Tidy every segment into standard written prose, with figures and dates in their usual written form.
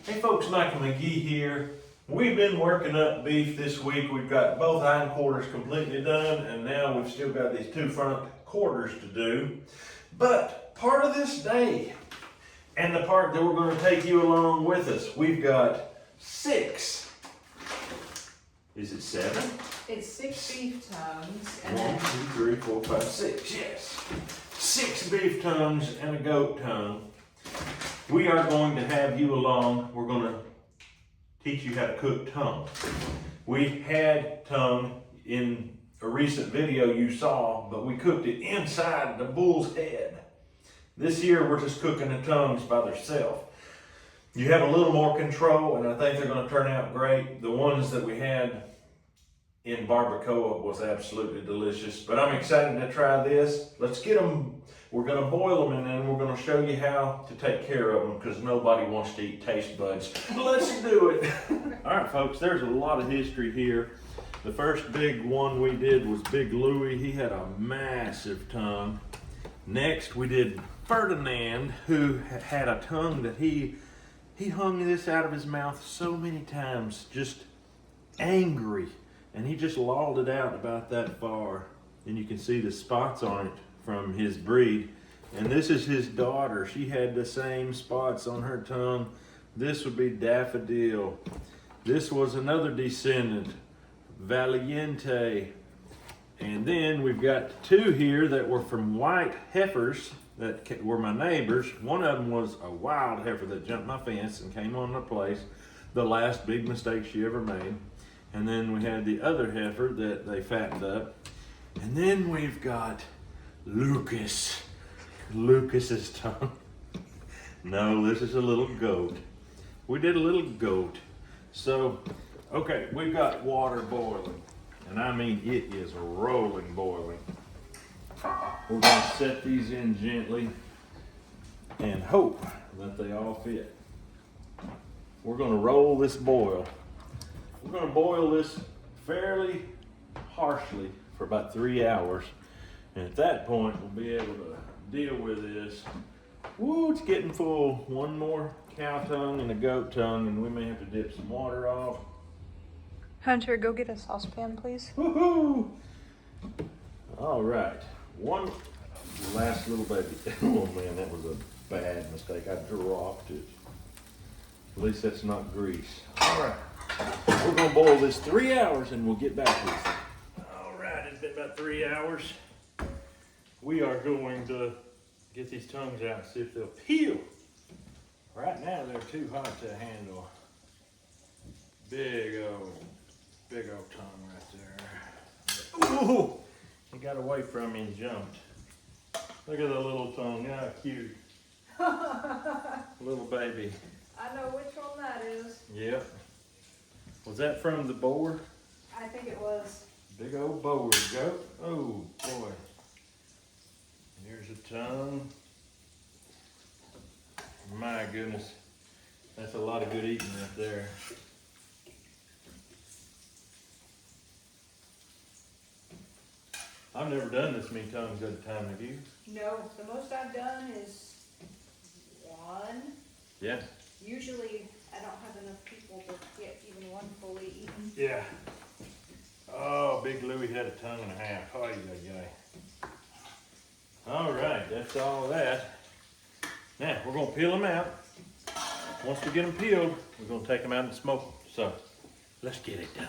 Hey folks, Michael McGee here. We've been working up beef this week. We've got both hind quarters completely done, and now we've still got these two front quarters to do. But part of this day, and the part that we're going to take you along with us, we've got 6. Is it 7? It's 6 beef tongues. And 1, 2, 3, 4, 5, 6, yes. 6 beef tongues and a goat tongue. We are going to have you along. We're going to teach you how to cook tongue. We had tongue in a recent video you saw, but we cooked it inside the bull's head. This year we're just cooking the tongues by themselves. You have a little more control, and I think they're going to turn out great. The ones that we had in barbacoa was absolutely delicious, but I'm excited to try this. Let's get them. We're going to boil them, and then we're going to show you how to take care of them, because nobody wants to eat taste buds. Let's do it. All right, folks, there's a lot of history here. The first big one we did was Big Louie. He had a massive tongue. Next, we did Ferdinand, who had a tongue that he hung this out of his mouth so many times, just angry. And he just lolled it out about that far. And you can see the spots on it from his breed. And this is his daughter. She had the same spots on her tongue. This would be Daffodil. This was another descendant, Valiente. And then we've got 2 here that were from white heifers that were my neighbors. One of them was a wild heifer that jumped my fence and came on the place. The last big mistake she ever made. And then we had the other heifer that they fattened up. And then we've got Lucas. Lucas's tongue. No, this is a little goat. We did a little goat. So, okay, we've got water boiling. And I mean, it is rolling boiling. We're gonna set these in gently and hope that they all fit. We're gonna roll this boil. We're going to boil this fairly harshly for about 3 hours. And at that point, we'll be able to deal with this. Woo, it's getting full. One more cow tongue and a goat tongue, and we may have to dip some water off. Hunter, go get a saucepan, please. Woohoo! All right. One last little baby. Oh man, that was a bad mistake. I dropped it. At least that's not grease. All right. We're gonna boil this 3 hours and we'll get back with it. All right, it's been about 3 hours. We are going to get these tongues out and see if they'll peel. Right now they're too hot to handle. Big old tongue right there. Ooh, he got away from me and jumped. Look at the little tongue, how cute. Little baby. I know which one that is. Yep. Was that from the boar? I think it was. Big old boar goat. Oh boy. Here's a tongue. My goodness. That's a lot of good eating right there. I've never done this many tongues at a time, have you? No, the most I've done is 1. Yeah. Usually I don't have enough people to get even one fully eaten. Yeah. Oh, Big Louie had a tongue and a half. Oh, yeah. All right, that's all that. Now, we're going to peel them out. Once we get them peeled, we're going to take them out and smoke them. So, let's get it done.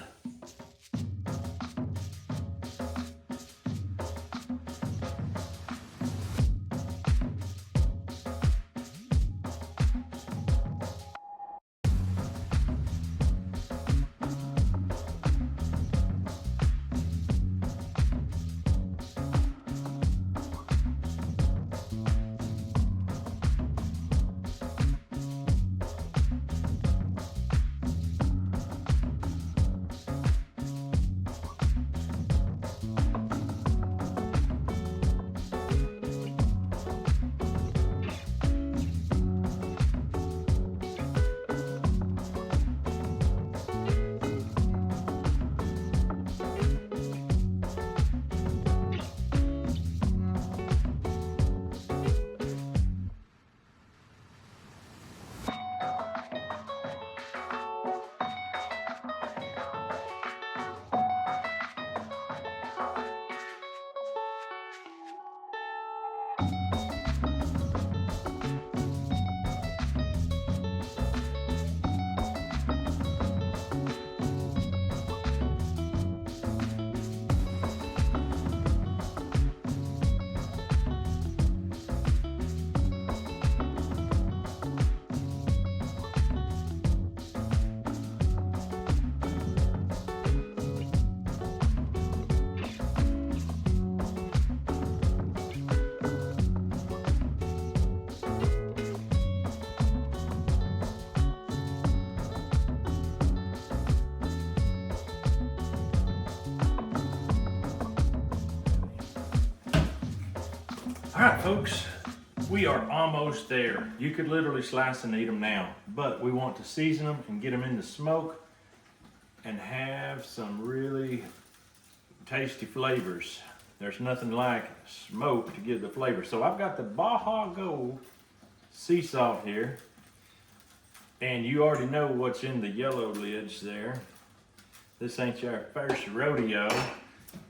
right, folks, we are almost there. You could literally slice and eat them now, but we want to season them and get them in the smoke and have some really tasty flavors. There's nothing like smoke to give the flavor. So I've got the Baja Gold sea salt here, and you already know what's in the yellow lids there. This ain't your first rodeo.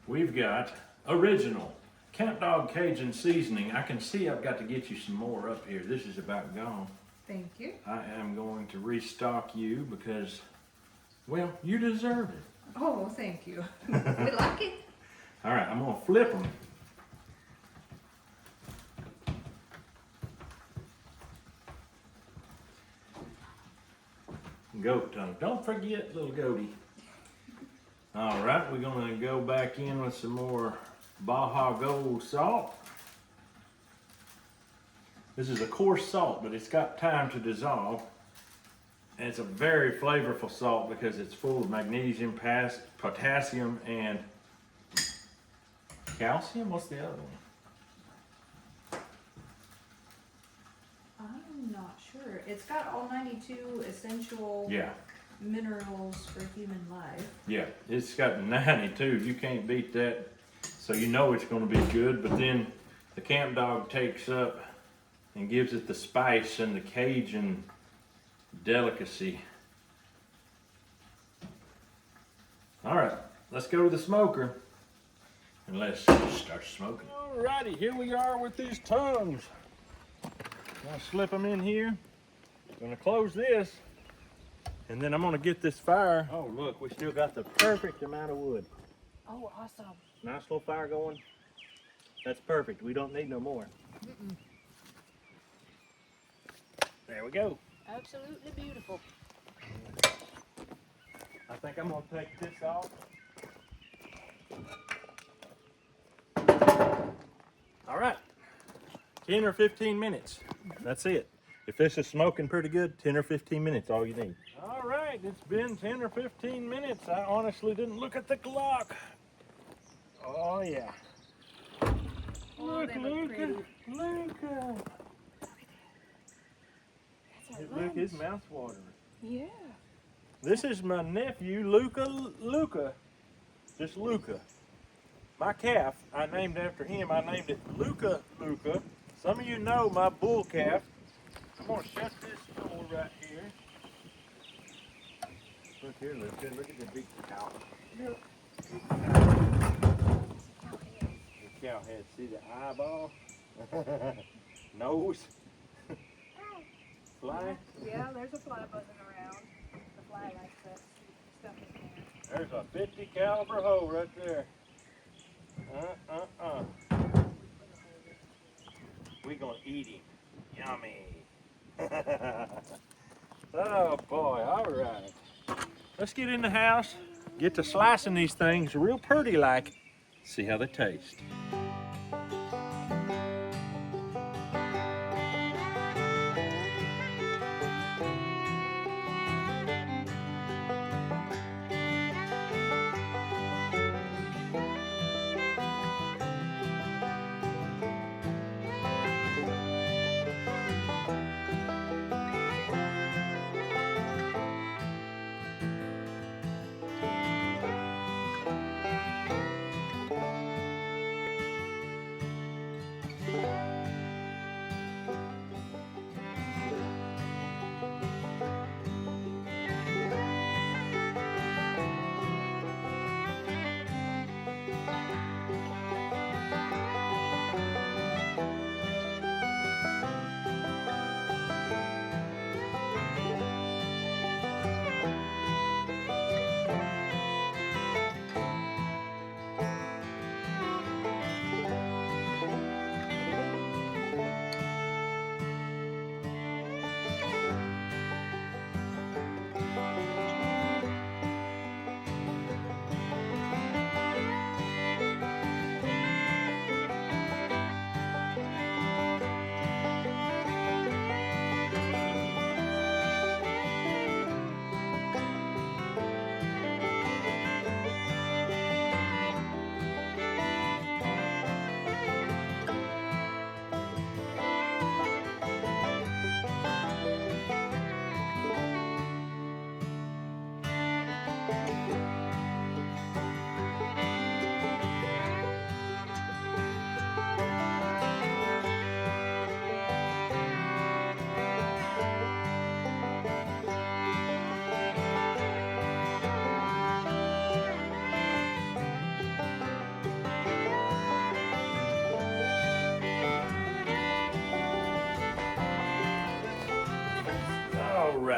We've got original Camp Dog Cajun seasoning. I can see I've got to get you some more up here. This is about gone. Thank you. I am going to restock you because, well, you deserve it. Oh, thank you. We like it. All right, I'm gonna flip them. Goat tongue. Don't forget, little goatie. All right, we're gonna go back in with some more Baja Gold salt. This is a coarse salt, but it's got time to dissolve. And it's a very flavorful salt because it's full of magnesium, potassium, and calcium. What's the other one? I'm not sure. It's got all 92 essential minerals for human life. Yeah, it's got 92. You can't beat that. So you know it's going to be good. But then the Camp Dog takes up and gives it the spice and the Cajun delicacy. All right, let's go to the smoker and let's start smoking. Alrighty, here we are with these tongues. I'll slip them in here. I'm gonna close this, and then I'm gonna get this fire. Oh look, we still got the perfect amount of wood. Oh, awesome. Nice little fire going. That's perfect. We don't need no more. There we go. Absolutely beautiful. I think I'm gonna take this off. All right, 10 or 15 minutes. That's it. If this is smoking pretty good, 10 or 15 minutes, all you need. All right, it's been 10 or 15 minutes. I honestly didn't look at the clock. Oh yeah. Oh, Look, they look Luca, pretty. Luca. That's our Look, his lunch. mouth's watering. Yeah. This is my nephew, Luca. Just Luca. My calf, I named after him. I named it Luca. Some of you know my bull calf. I'm gonna shut this door right here. Look here, Luca. Look at the big cow. Look. The cow head. See the eyeball? Nose? Fly? Yeah, there's a fly buzzing around. The fly likes that stuff in there. There's a 50 caliber hole right there. We gonna eat him. Yummy. Oh boy, all right. Let's get in the house, get to slicing these things real pretty like, see how they taste.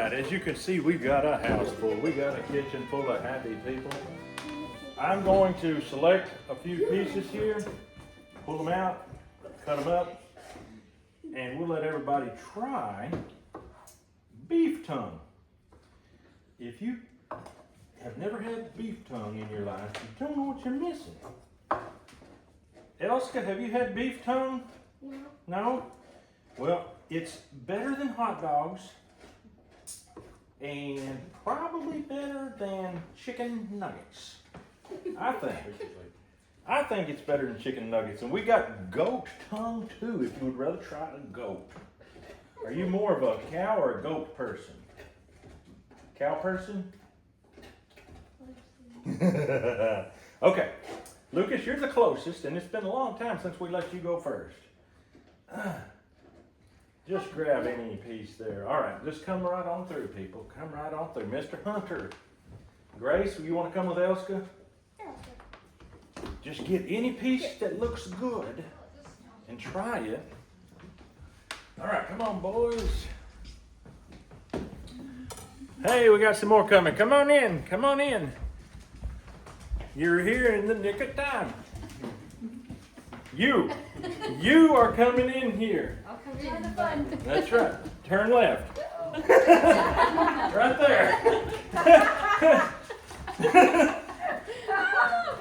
right, as you can see, we've got a house full. We got a kitchen full of happy people. I'm going to select a few pieces here, pull them out, cut them up, and we'll let everybody try beef tongue. If you have never had beef tongue in your life, you don't know what you're missing. Elska, have you had beef tongue? No. No? Well, it's better than hot dogs and probably better than chicken nuggets. I think it's better than chicken nuggets. And we got goat tongue too, if you would rather try a goat. Are you more of a cow or a goat person? Cow person? Okay, Lucas, you're the closest, and it's been a long time since we let you go first. Just grab any piece there. All right, just come right on through, people. Come right on through. Mr. Hunter. Grace, you want to come with Elska? Just get any piece that looks good and try it. All right, come on, boys. Hey, we got some more coming. Come on in. Come on in. You're here in the nick of time. You are coming in here. I'll come join the fun. That's right. Turn left. Right there.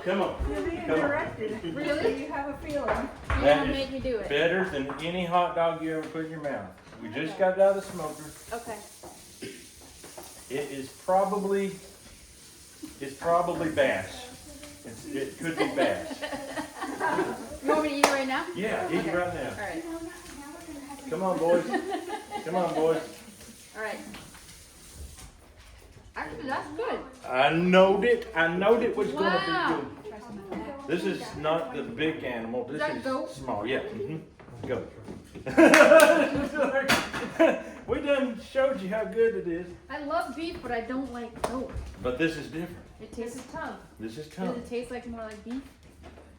Come on. You're being Come on. directed. Really? You have a feeling. You're That gonna is make me do it. better than any hot dog you ever put in your mouth. We just got it out of the smoker. Okay. It's probably bass. It could be bass. You want me to eat it right now? Yeah, eat it right now. All right. Come on, boys. Come on, boys. All right. Actually, that's good. I knowed it was Wow. gonna be good. This is not the big animal. This that is goat? small. Yeah. Goat. We done showed you how good it is. I love beef, but I don't like goat. But this is different. It This tastes. is tongue. This is Does tongue. it taste like more like beef?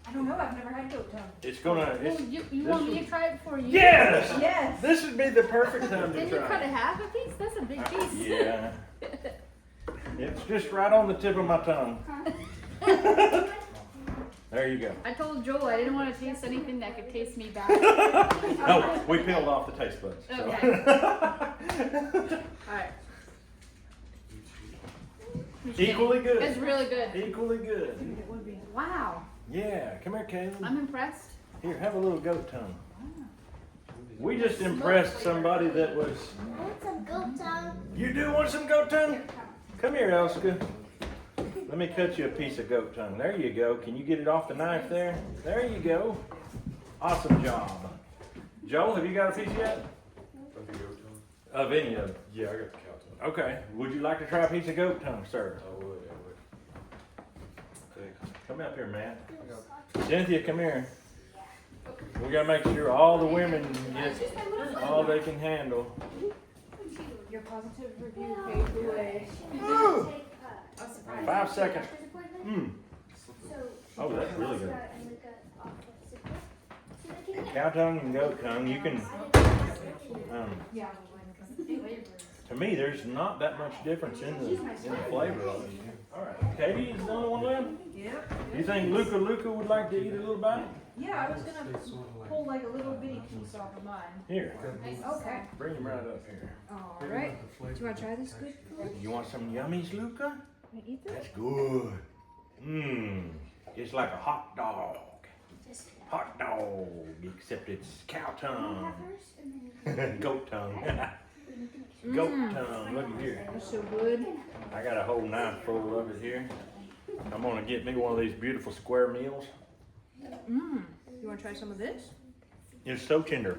I don't know. I've never had goat tongue. It's gonna. Oh, It's, you this want me one- to try it for you? Yes. Yes. This would be the perfect time to Didn't you cut try. it half a piece? That's a big piece. Yeah. It's just right on the tip of my tongue. There you go. I told Joel I didn't want to taste anything that could taste me bad. No, we peeled off the taste buds. So. Okay. All right. Equally good. It's really good. Equally good. It would be. Wow. Yeah, come here, Caleb. I'm impressed. Here, have a little goat tongue. We just impressed somebody that was. I want some goat tongue. You do want some goat tongue? Come here, Elska. Let me cut you a piece of goat tongue. There you go. Can you get it off the knife there? There you go. Awesome job. Joel, have you got a piece yet? Of any of them? Yeah, I got the cow tongue. Okay. Would you like to try a piece of goat tongue, sir? I would. Thanks. Come up here, Matt. Cynthia, come here. We gotta make sure all the women get all they can handle. Your positive review paved the way. 5 seconds. Oh, that's really good. Cow tongue and goat tongue, you can, Yeah. to me, there's not that much difference in the flavor of it. All right, Katie is the only one left? Yep. You think Luca would like to eat a little bite? Yeah, I was gonna pull like a little bitty piece off of mine. Here, Okay. bring him right up here. All right. Do you want to try this good? You want some yummies, Luca? Can I eat this? That's good. It's like a hot dog. Hot dog, except it's cow tongue. Goat tongue. Goat tongue, look at here. That's so good. I got a whole knife full of it here. I'm gonna get me one of these beautiful square meals. You want to try some of this? It's so tender.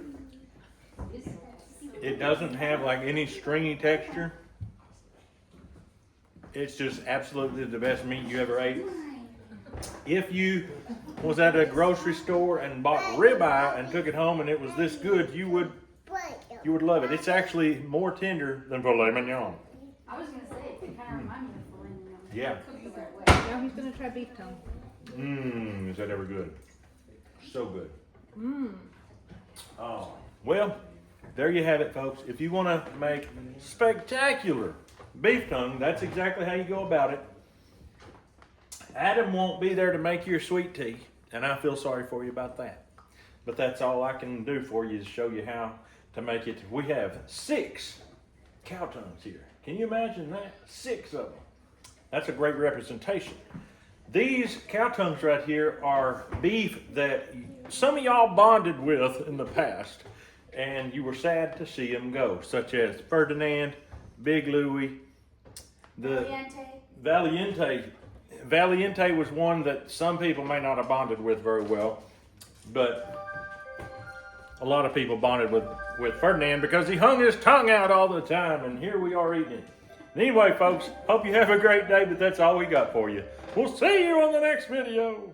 It doesn't have like any stringy texture. It's just absolutely the best meat you ever ate. If you was at a grocery store and bought ribeye and took it home and it was this good, you would love it. It's actually more tender than filet mignon. I was gonna say it kind of reminds me of filet mignon. Yeah. Cooked the right way. Now he's gonna try beef tongue. Is that ever good? So good. Oh, well, there you have it, folks. If you want to make spectacular beef tongue, that's exactly how you go about it. Adam won't be there to make your sweet tea, and I feel sorry for you about that. But that's all I can do for you is show you how to make it. We have 6 cow tongues here. Can you imagine that? 6 of them. That's a great representation. These cow tongues right here are beef that some of y'all bonded with in the past, and you were sad to see them go, such as Ferdinand, Big Louie, the Valiente. Valiente was one that some people may not have bonded with very well, but a lot of people bonded with Ferdinand because he hung his tongue out all the time, and here we are eating it. Anyway, folks, hope you have a great day, but that's all we got for you. We'll see you on the next video.